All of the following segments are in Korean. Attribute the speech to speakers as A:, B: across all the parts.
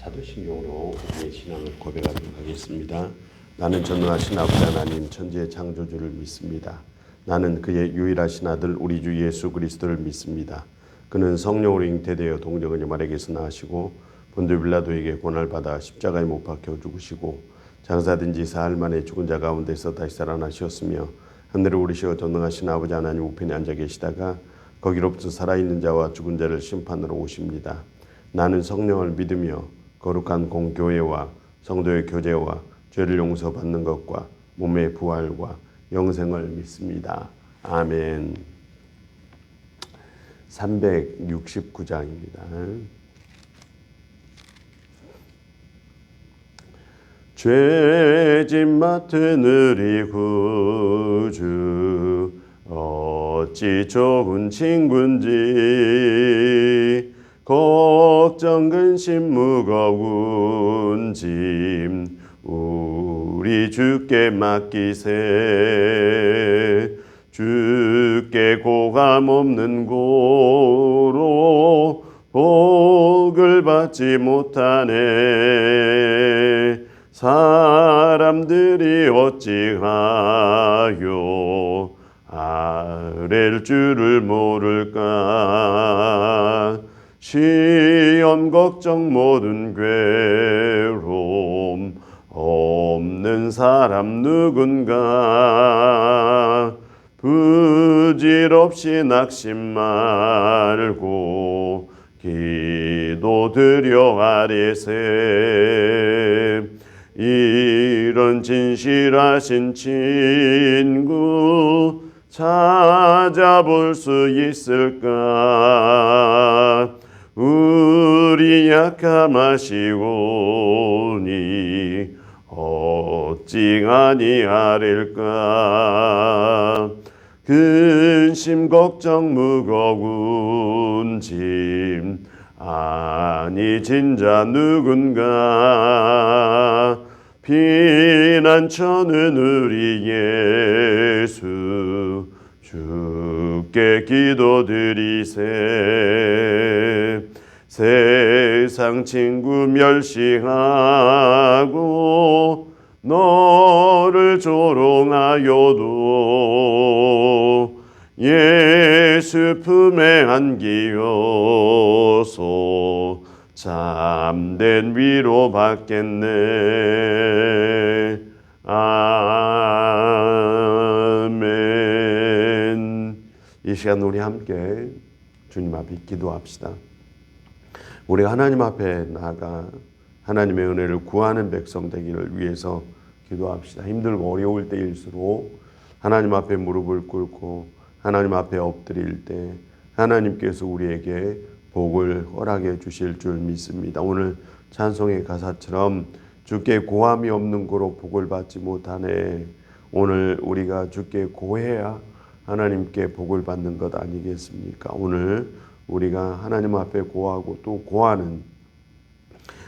A: 사도신경으로 우리의 신앙을 고백하도록 하겠습니다. 나는 전능하신 아버지 하나님 천지의 창조주를 믿습니다. 나는 그의 유일하신 아들 우리 주 예수 그리스도를 믿습니다. 그는 성령으로 잉태되어 동정녀 마리아에게서 나시고 본디오 빌라도에게 고난을 받아 십자가에 못 박혀 죽으시고 장사된 지 사흘 만에 죽은 자 가운데서 다시 살아나셨으며 하늘에 오르시어 전능하신 아버지 하나님 우편에 앉아 계시다가 거기로부터 살아있는 자와 죽은 자를 심판하러 오십니다. 나는 성령을 믿으며 거룩한 공교회와 성도의 교제와 죄를 용서받는 것과 몸의 부활과 영생을 믿습니다. 아멘. 369장입니다. 죄짐 맡은 우리 구주 어찌 좋은 친구인지 걱정 근심 무거운 짐 우리 주께 맡기세. 주께 고감 없는 고로 복을 받지 못하네. 사람들이 어찌하여 아랠 줄을 모를까. 시험 걱정 모든 괴로움 없는 사람 누군가. 부질없이 낙심 말고 기도드려 아뢰세. 이런 진실하신 친구 찾아볼 수 있을까. 우리 약함 아시오니 어찌 아니하릴까. 근심 걱정 무거운 짐 아니 진자 누군가. 피난처는 우리 예수 주께 기도드리세. 세상 친구 멸시하고 너를 조롱하여도 예수 품에 안기어서 참된 위로 받겠네. 아멘. 이 시간 우리 함께 주님 앞에 기도합시다. 우리가 하나님 앞에 나아가 하나님의 은혜를 구하는 백성 되기를 위해서 기도합시다. 힘들고 어려울 때일수록 하나님 앞에 무릎을 꿇고 하나님 앞에 엎드릴 때 하나님께서 우리에게 복을 허락해 주실 줄 믿습니다. 오늘 찬송의 가사처럼 주께 고함이 없는 고로 복을 받지 못하네. 오늘 우리가 주께 고해야 하나님께 복을 받는 것 아니겠습니까? 오늘 우리가 하나님 앞에 고하고 또 고하는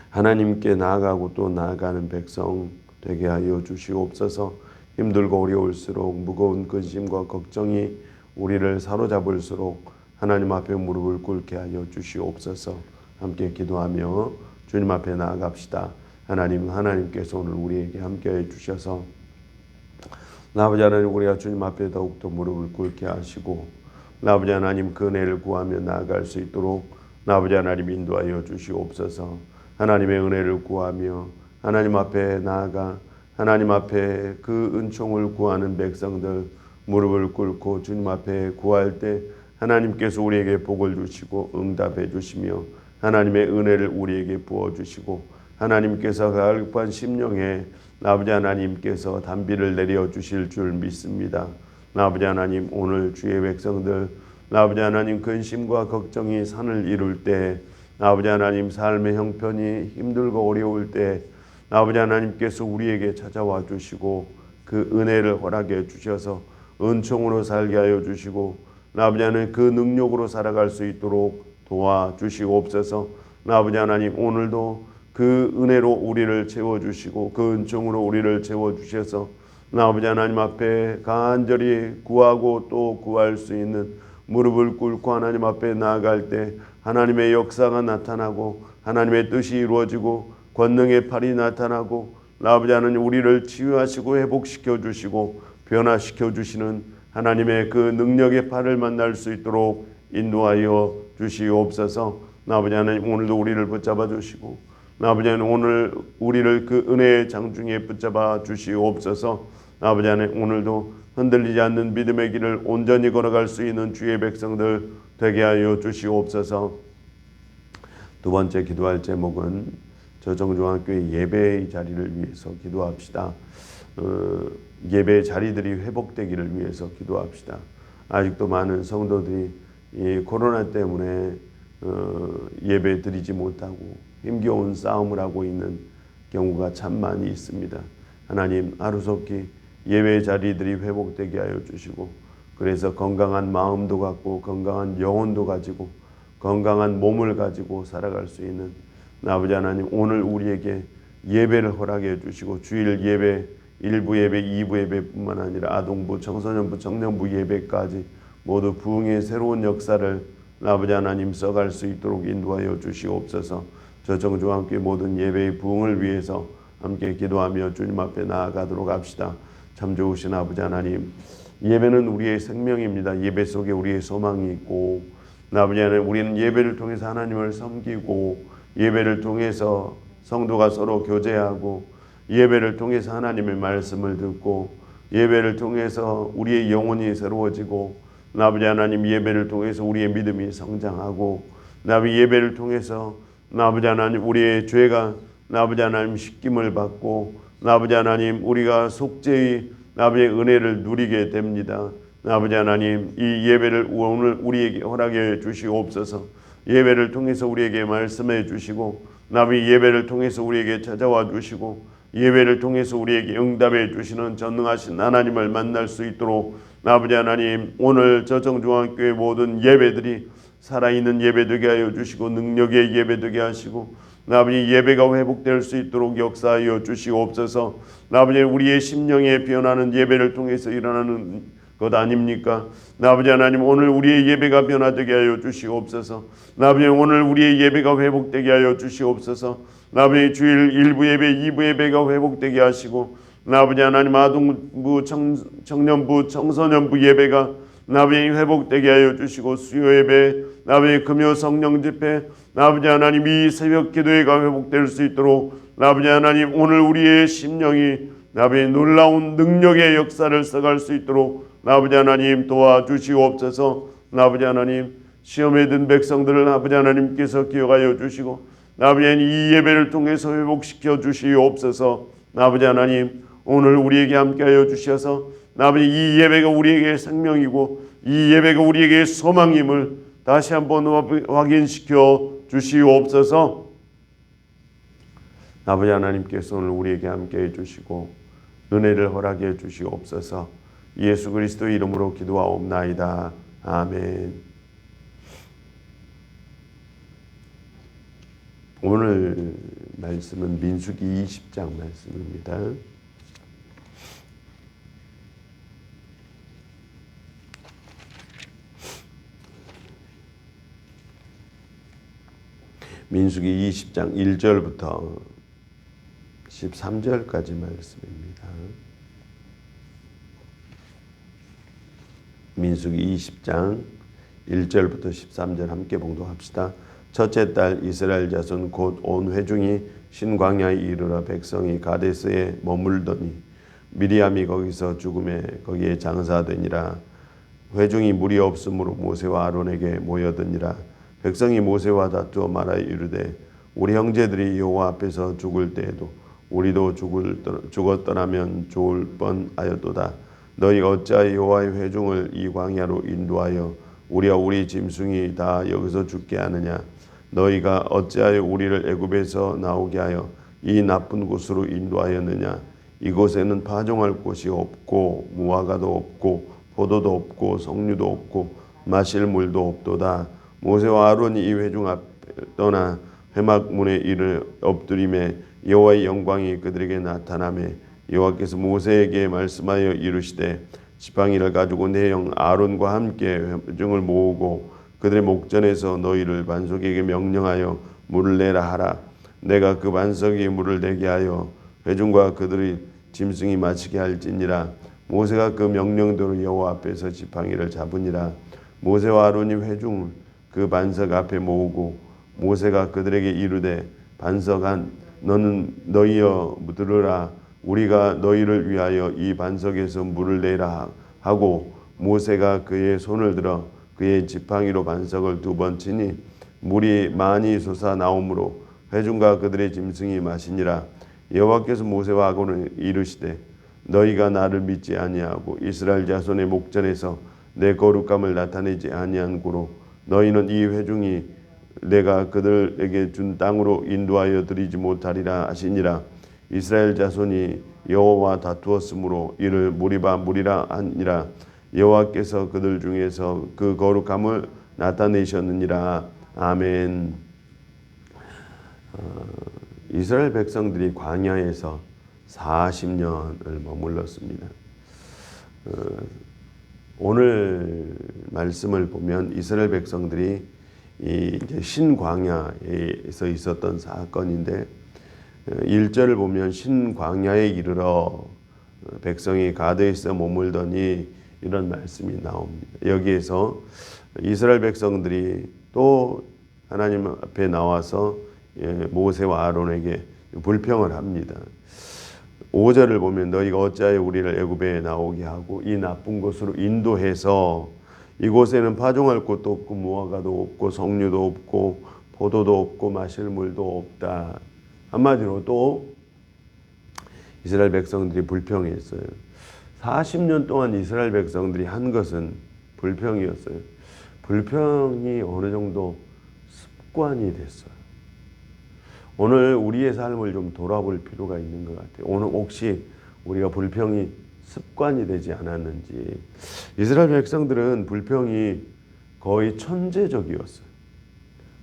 A: 하나님께 나아가고 또 나아가는 백성 되게 하여 주시옵소서. 힘들고 어려울수록 무거운 근심과 걱정이 우리를 사로잡을수록 하나님 앞에 무릎을 꿇게 하여 주시옵소서. 함께 기도하며 주님 앞에 나아갑시다. 하나님께서 오늘 우리에게 함께해 주셔서 아버지 하나님, 우리가 주님 앞에 더욱더 무릎을 꿇게 하시고 아버지 하나님 그 은혜를 구하며 나아갈 수 있도록 아버지 하나님 인도하여 주시옵소서. 하나님의 은혜를 구하며 하나님 앞에 나아가 하나님 앞에 그 은총을 구하는 백성들 무릎을 꿇고 주님 앞에 구할 때 하나님께서 우리에게 복을 주시고 응답해 주시며 하나님의 은혜를 우리에게 부어주시고 하나님께서 갈급한 심령에 아버지 하나님께서 단비를 내려주실 줄 믿습니다. 아버지 하나님, 오늘 주의 백성들 아버지 하나님 근심과 걱정이 산을 이룰 때 아버지 하나님 삶의 형편이 힘들고 어려울 때 아버지 하나님께서 우리에게 찾아와 주시고 그 은혜를 허락해 주셔서 은총으로 살게 하여 주시고 아버지 하나님 그 능력으로 살아갈 수 있도록 도와주시옵소서. 아버지 하나님, 오늘도 그 은혜로 우리를 채워주시고 그 은총으로 우리를 채워주셔서 아버지 하나님 앞에 간절히 구하고 또 구할 수 있는 무릎을 꿇고 하나님 앞에 나아갈 때 하나님의 역사가 나타나고 하나님의 뜻이 이루어지고 권능의 팔이 나타나고 아버지 하나님 우리를 치유하시고 회복시켜 주시고 변화시켜 주시는 하나님의 그 능력의 팔을 만날 수 있도록 인도하여 주시옵소서. 아버지 하나님 오늘도 우리를 붙잡아 주시고 아버지 하나님 오늘 우리를 그 은혜의 장중에 붙잡아 주시옵소서. 아버지 하나님 오늘도 흔들리지 않는 믿음의 길을 온전히 걸어갈 수 있는 주의 백성들 되게 하여 주시옵소서. 두 번째 기도할 제목은 저정중학교의 예배의 자리를 위해서 기도합시다. 예배의 자리들이 회복되기를 위해서 기도합시다. 아직도 많은 성도들이 이 코로나 때문에 예배 드리지 못하고 힘겨운 싸움을 하고 있는 경우가 참 많이 있습니다. 하나님 하루속히 예배의 자리들이 회복되게 하여 주시고 그래서 건강한 마음도 갖고 건강한 영혼도 가지고 건강한 몸을 가지고 살아갈 수 있는 아버지 하나님 오늘 우리에게 예배를 허락해 주시고 주일 예배, 1부 예배, 2부 예배뿐만 아니라 아동부, 청소년부, 청년부 예배까지 모두 부흥의 새로운 역사를 아버지 하나님 써갈 수 있도록 인도하여 주시옵소서. 저정중학교의 모든 예배의 부흥을 위해서 함께 기도하며 주님 앞에 나아가도록 합시다. 참 좋으신 아버지 하나님, 예배는 우리의 생명입니다. 예배 속에 우리의 소망이 있고 아버지 하나님 우리는 예배를 통해서 하나님을 섬기고 예배를 통해서 성도가 서로 교제하고 예배를 통해서 하나님의 말씀을 듣고 예배를 통해서 우리의 영혼이 새로워지고 아버지 하나님 예배를 통해서 우리의 믿음이 성장하고 아버지 예배를 통해서 아버지 하나님 우리의 죄가 아버지 하나님 씻김을 받고 아버지 하나님 우리가 속죄의 아버지의 은혜를 누리게 됩니다. 아버지 하나님 이 예배를 오늘 우리에게 허락해 주시옵소서. 예배를 통해서 우리에게 말씀해 주시고 아버지 예배를 통해서 우리에게 찾아와 주시고 예배를 통해서 우리에게 응답해 주시는 전능하신 하나님을 만날 수 있도록 아버지 하나님 오늘 저정중학교의 모든 예배들이 살아있는 예배 되게 하여 주시고 능력의 예배 되게 하시고 아버지 예배가 회복될 수 있도록 역사하여 주시옵소서. 아버지 우리의 심령에 변하는 예배를 통해서 일어나는 것 아닙니까? 아버지 하나님 오늘 우리의 예배가 변화되게 하여 주시옵소서. 아버지 오늘 우리의 예배가 회복되게 하여 주시옵소서. 아버지 주일 1부 예배 2부 예배가 회복되게 하시고 아버지 하나님 아동부 청년부 청소년부 예배가 아버지 회복되게 하여 주시고 수요 예배 아버지 금요 성령 집회 아버지 하나님 이 새벽 기도회가 회복될 수 있도록 아버지 하나님 오늘 우리의 심령이 아버지 놀라운 능력의 역사를 써갈 수 있도록 아버지 하나님 도와주시옵소서. 아버지 하나님 시험에 든 백성들을 아버지 하나님께서 기억하여 주시고 아버지 이 예배를 통해서 회복시켜 주시옵소서. 아버지 하나님 오늘 우리에게 함께하여 주셔서 아버지 이 예배가 우리에게 생명이고 이 예배가 우리에게 소망임을 다시 한번 확인시켜 주시옵소서. 아버지 하나님께서 오늘 우리에게 함께해 주시고 은혜를 허락해 주시옵소서. 예수 그리스도 이름으로 기도하옵나이다. 아멘. 오늘 말씀은 민수기 20장 말씀입니다. 민수기 20장 1절부터 13절까지 말씀입니다. 민수기 20장 1절부터 13절 함께 봉독합시다. 첫째 달 이스라엘 자손 곧 온 회중이 신광야에 이르러 백성이 가데스에 머물더니 미리암이 거기서 죽음에 거기에 장사되니라. 회중이 물이 없으므로 모세와 아론에게 모여드니라. 백성이 모세와 다투어 말하여 이르되 우리 형제들이 여호와 앞에서 죽을 때에도 우리도 죽었더라면 좋을 뻔하였도다. 너희가 어찌하여 여호와의 회중을 이 광야로 인도하여 우리와 우리 짐승이 다 여기서 죽게 하느냐. 너희가 어찌하여 우리를 애굽에서 나오게 하여 이 나쁜 곳으로 인도하였느냐. 이곳에는 파종할 곳이 없고 무화과도 없고 포도도 없고 석류도 없고 마실 물도 없도다. 모세와 아론이 이 회중 앞에 떠나 회막문에 이르 엎드림에 여호와의 영광이 그들에게 나타나매 여호와께서 모세에게 말씀하여 이르시되 지팡이를 가지고 내 형 아론과 함께 회중을 모으고 그들의 목전에서 너희를 반석에게 명령하여 물을 내라 하라. 내가 그 반석 위에 물을 내게 하여 회중과 그들의 짐승이 마시게 할지니라. 모세가 그 명령대로 여호와 앞에서 지팡이를 잡으니라. 모세와 아론이 회중을 그 반석 앞에 모으고 모세가 그들에게 이르되 반석 안 너는 너희여 들으라. 우리가 너희를 위하여 이 반석에서 물을 내라 하고 모세가 그의 손을 들어 그의 지팡이로 반석을 2번 치니 물이 많이 솟아 나오므로 회중과 그들의 짐승이 마시니라. 여호와께서 모세와 아론을 이르시되 너희가 나를 믿지 아니하고 이스라엘 자손의 목전에서 내 거룩함을 나타내지 아니한 고로 너희는 이 회중이 내가 그들에게 준 땅으로 인도하여 드리지 못하리라 하시니라. 이스라엘 자손이 여호와와 다투었으므로 이를 무리라 하니라. 여호와께서 그들 중에서 그 거룩함을 나타내셨느니라. 아멘. 이스라엘 백성들이 광야에서 40년을 머물렀습니다. 오늘 말씀을 보면 이스라엘 백성들이 이제 신광야에서 있었던 사건인데 1절을 보면 신광야에 이르러 백성이 가드에서 머물더니 이런 말씀이 나옵니다. 여기에서 이스라엘 백성들이 또 하나님 앞에 나와서 모세와 아론에게 불평을 합니다. 5절을 보면 너희가 어찌하여 우리를 애굽에 나오게 하고 이 나쁜 곳으로 인도해서 이곳에는 파종할 곳도 없고 무화과도 없고 석류도 없고 포도도 없고 마실 물도 없다. 한마디로 또 이스라엘 백성들이 불평했어요. 40년 동안 이스라엘 백성들이 한 것은 불평이었어요. 불평이 어느 정도 습관이 됐어요. 오늘 우리의 삶을 좀 돌아볼 필요가 있는 것 같아요. 오늘 혹시 우리가 불평이 습관이 되지 않았는지. 이스라엘 백성들은 불평이 거의 천재적이었어요.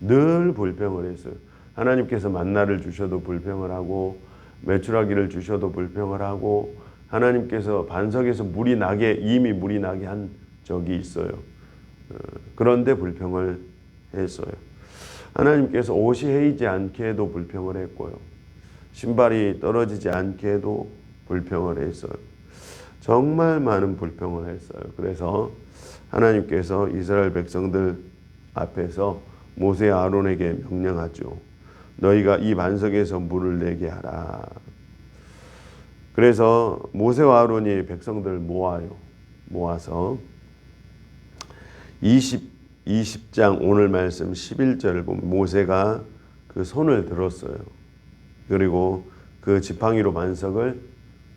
A: 늘 불평을 했어요. 하나님께서 만나를 주셔도 불평을 하고 메추라기를 주셔도 불평을 하고 하나님께서 반석에서 이미 물이 나게 한 적이 있어요. 그런데 불평을 했어요. 하나님께서 옷이 헤이지 않게 해도 불평을 했고요. 신발이 떨어지지 않게 해도 불평을 했어요. 정말 많은 불평을 했어요. 그래서 하나님께서 이스라엘 백성들 앞에서 모세 아론에게 명령하죠. 너희가 이 반석에서 물을 내게 하라. 그래서 모세와 아론이 백성들을 모아서 20장 오늘 말씀 11절을 보면 모세가 그 손을 들었어요. 그리고 그 지팡이로 반석을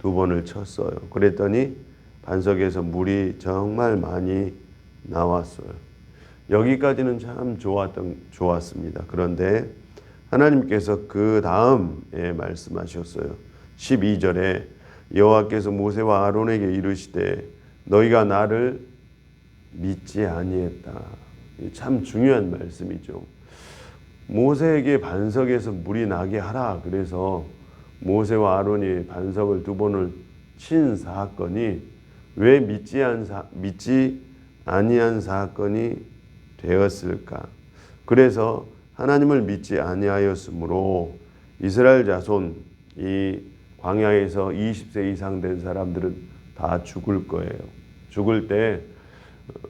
A: 2번을 쳤어요. 그랬더니 반석에서 물이 정말 많이 나왔어요. 여기까지는 참 좋았습니다. 그런데 하나님께서 그 다음에 말씀하셨어요. 12절에 여호와께서 모세와 아론에게 이르시되 너희가 나를 믿지 아니했다. 참 중요한 말씀이죠. 모세에게 반석에서 물이 나게 하라. 그래서 모세와 아론이 반석을 2번을 친 사건이 왜 믿지 아니한 사건이 되었을까? 그래서 하나님을 믿지 아니하였으므로 이스라엘 자손 이 광야에서 20세 이상 된 사람들은 다 죽을 거예요. 죽을 때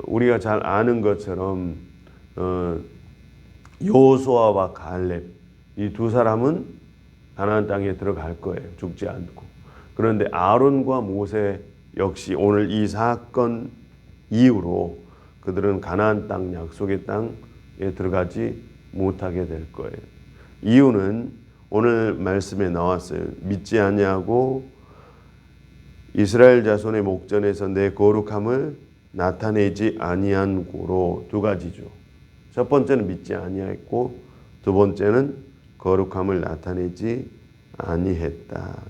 A: 우리가 잘 아는 것처럼 여호수아와 갈렙 이 2 사람은 가나안 땅에 들어갈 거예요. 죽지 않고. 그런데 아론과 모세 역시 오늘 이 사건 이후로 그들은 가나안 땅 약속의 땅에 들어가지 못하게 될 거예요. 이유는 오늘 말씀에 나왔어요. 믿지 아니하고 이스라엘 자손의 목전에서 내 거룩함을 나타내지 아니한 고로 2가지죠. 첫 번째는 믿지 아니했고 2번째는 거룩함을 나타내지 아니했다.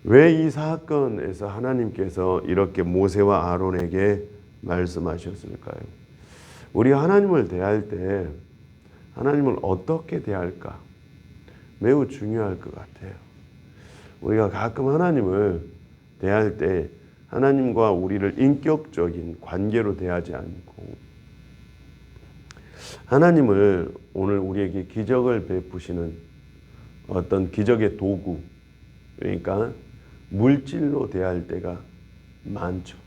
A: 왜 이 사건에서 하나님께서 이렇게 모세와 아론에게 말씀하셨을까요? 우리가 하나님을 대할 때 하나님을 어떻게 대할까? 매우 중요할 것 같아요. 우리가 가끔 하나님을 대할 때 하나님과 우리를 인격적인 관계로 대하지 않고 하나님을 오늘 우리에게 기적을 베푸시는 어떤 기적의 도구, 그러니까 물질로 대할 때가 많죠.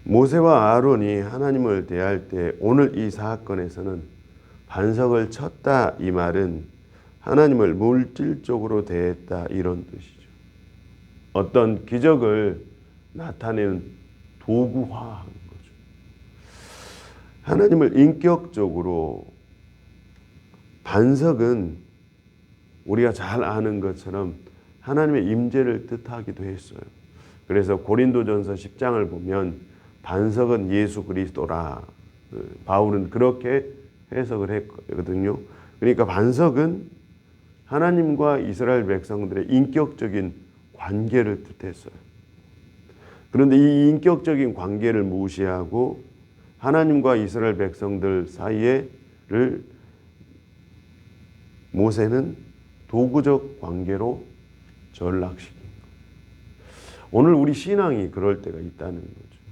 A: 모세와 아론이 하나님을 대할 때 오늘 이 사건에서는 반석을 쳤다 이 말은 하나님을 물질적으로 대했다 이런 뜻이죠. 어떤 기적을 나타내는 도구화한 거죠. 하나님을 인격적으로 반석은 우리가 잘 아는 것처럼 하나님의 임재를 뜻하기도 했어요. 그래서 고린도전서 10장을 보면 반석은 예수 그리스도라. 바울은 그렇게 해석을 했거든요. 그러니까 반석은 하나님과 이스라엘 백성들의 인격적인 관계를 뜻했어요. 그런데 이 인격적인 관계를 무시하고 하나님과 이스라엘 백성들 사이에를 모세는 도구적 관계로 전락시킨 거예요. 오늘 우리 신앙이 그럴 때가 있다는 거죠.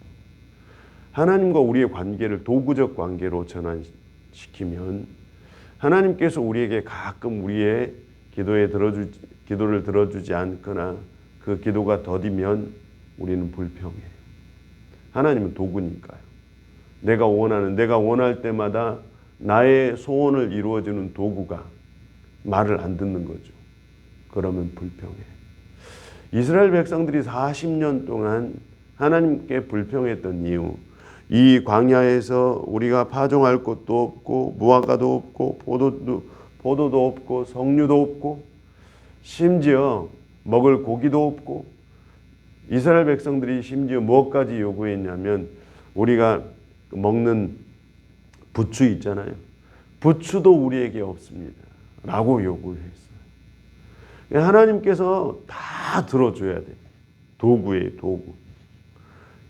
A: 하나님과 우리의 관계를 도구적 관계로 전환시키면 하나님께서 우리에게 가끔 우리의 기도를 들어주지 않거나 그 기도가 더디면 우리는 불평해요. 하나님은 도구니까요. 내가 원할 때마다 나의 소원을 이루어주는 도구가 말을 안 듣는 거죠. 그러면 불평해. 이스라엘 백성들이 40년 동안 하나님께 불평했던 이유, 이 광야에서 우리가 파종할 곳도 없고 무화과도 없고 포도도 없고 석류도 없고 심지어 먹을 고기도 없고 이스라엘 백성들이 심지어 무엇까지 요구했냐면 우리가 먹는 부추 있잖아요. 부추도 우리에게 없습니다. 라고 요구했어요. 하나님께서 다 들어줘야 돼. 도구예요, 도구.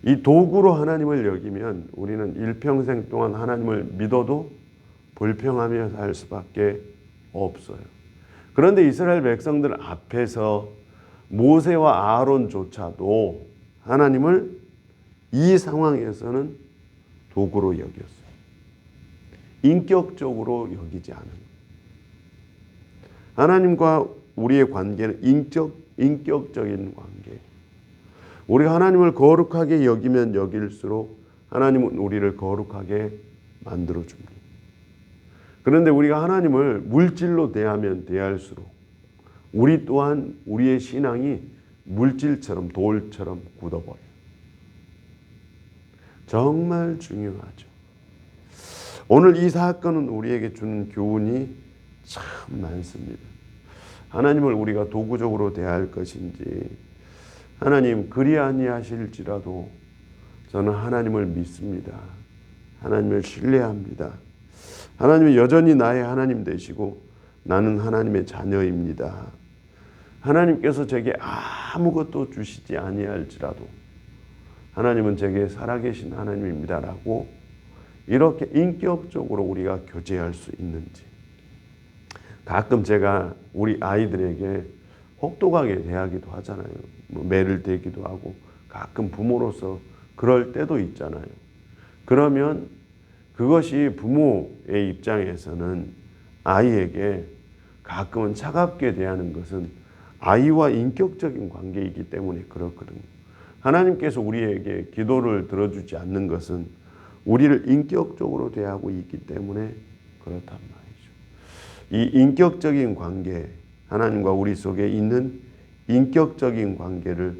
A: 이 도구로 하나님을 여기면 우리는 일평생 동안 하나님을 믿어도 불평하며 살 수밖에 없어요. 그런데 이스라엘 백성들 앞에서 모세와 아론조차도 하나님을 이 상황에서는 도구로 여겼어요. 인격적으로 여기지 않은 거예요. 하나님과 우리의 관계는 인격적인 관계. 우리가 하나님을 거룩하게 여기면 여길수록 하나님은 우리를 거룩하게 만들어줍니다. 그런데 우리가 하나님을 물질로 대하면 대할수록 우리 또한 우리의 신앙이 물질처럼 돌처럼 굳어버려요. 정말 중요하죠. 오늘 이 사건은 우리에게 주는 교훈이 참 많습니다. 하나님을 우리가 도구적으로 대할 것인지, 하나님 그리 아니하실지라도 저는 하나님을 믿습니다. 하나님을 신뢰합니다. 하나님은 여전히 나의 하나님 되시고 나는 하나님의 자녀입니다. 하나님께서 제게 아무것도 주시지 아니할지라도 하나님은 제게 살아계신 하나님입니다라고 이렇게 인격적으로 우리가 교제할 수 있는지. 가끔 제가 우리 아이들에게 혹독하게 대하기도 하잖아요. 매를 대기도 하고 가끔 부모로서 그럴 때도 있잖아요. 그러면 그것이 부모의 입장에서는 아이에게 가끔은 차갑게 대하는 것은 아이와 인격적인 관계이기 때문에 그렇거든요. 하나님께서 우리에게 기도를 들어주지 않는 것은 우리를 인격적으로 대하고 있기 때문에 그렇단 말이죠. 이 인격적인 관계, 하나님과 우리 속에 있는 인격적인 관계를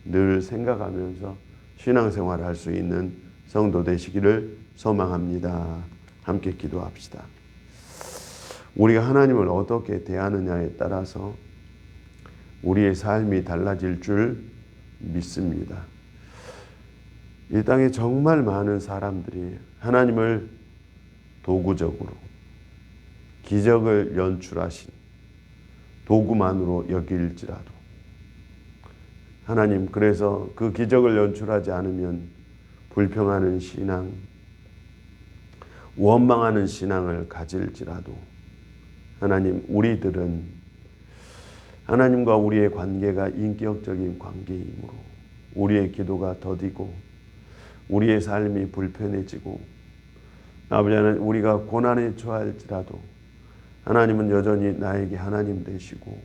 A: 늘 생각하면서 신앙생활을 할 수 있는 성도 되시기를 소망합니다. 함께 기도합시다. 우리가 하나님을 어떻게 대하느냐에 따라서 우리의 삶이 달라질 줄 믿습니다. 이 땅에 정말 많은 사람들이 하나님을 도구적으로 기적을 연출하신 도구만으로 여길지라도 하나님, 그래서 그 기적을 연출하지 않으면 불평하는 신앙, 원망하는 신앙을 가질지라도 하나님, 우리들은 하나님과 우리의 관계가 인격적인 관계이므로 우리의 기도가 더디고 우리의 삶이 불편해지고 아버지 하나님, 우리가 고난에 처할지라도 하나님은 여전히 나에게 하나님 되시고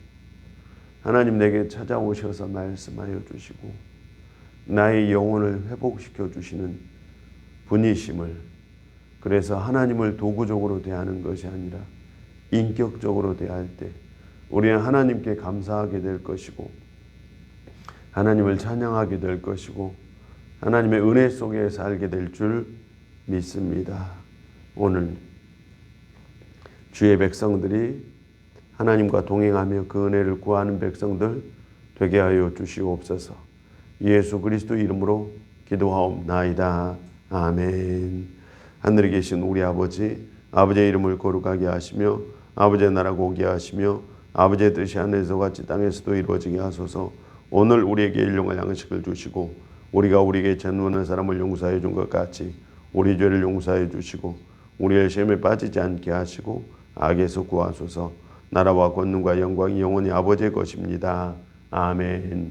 A: 하나님 내게 찾아오셔서 말씀하여 주시고 나의 영혼을 회복시켜 주시는 분이심을, 그래서 하나님을 도구적으로 대하는 것이 아니라 인격적으로 대할 때 우리는 하나님께 감사하게 될 것이고 하나님을 찬양하게 될 것이고 하나님의 은혜 속에 살게 될 줄 믿습니다. 오늘 주의 백성들이 하나님과 동행하며 그 은혜를 구하는 백성들 되게 하여 주시옵소서. 예수 그리스도 이름으로 기도하옵나이다. 아멘. 하늘에 계신 우리 아버지, 아버지의 이름을 거룩하게 하시며 아버지의 나라가 오게 하시며 아버지의 뜻이 하늘에서 같이 땅에서도 이루어지게 하소서. 오늘 우리에게 일용할 양식을 주시고 우리가 우리에게 전원한 사람을 용서해 준 것 같이 우리 죄를 용서해 주시고 우리의 시험에 빠지지 않게 하시고 악에서 구하소서. 나라와 권능과 영광이 영원히 아버지의 것입니다. 아멘.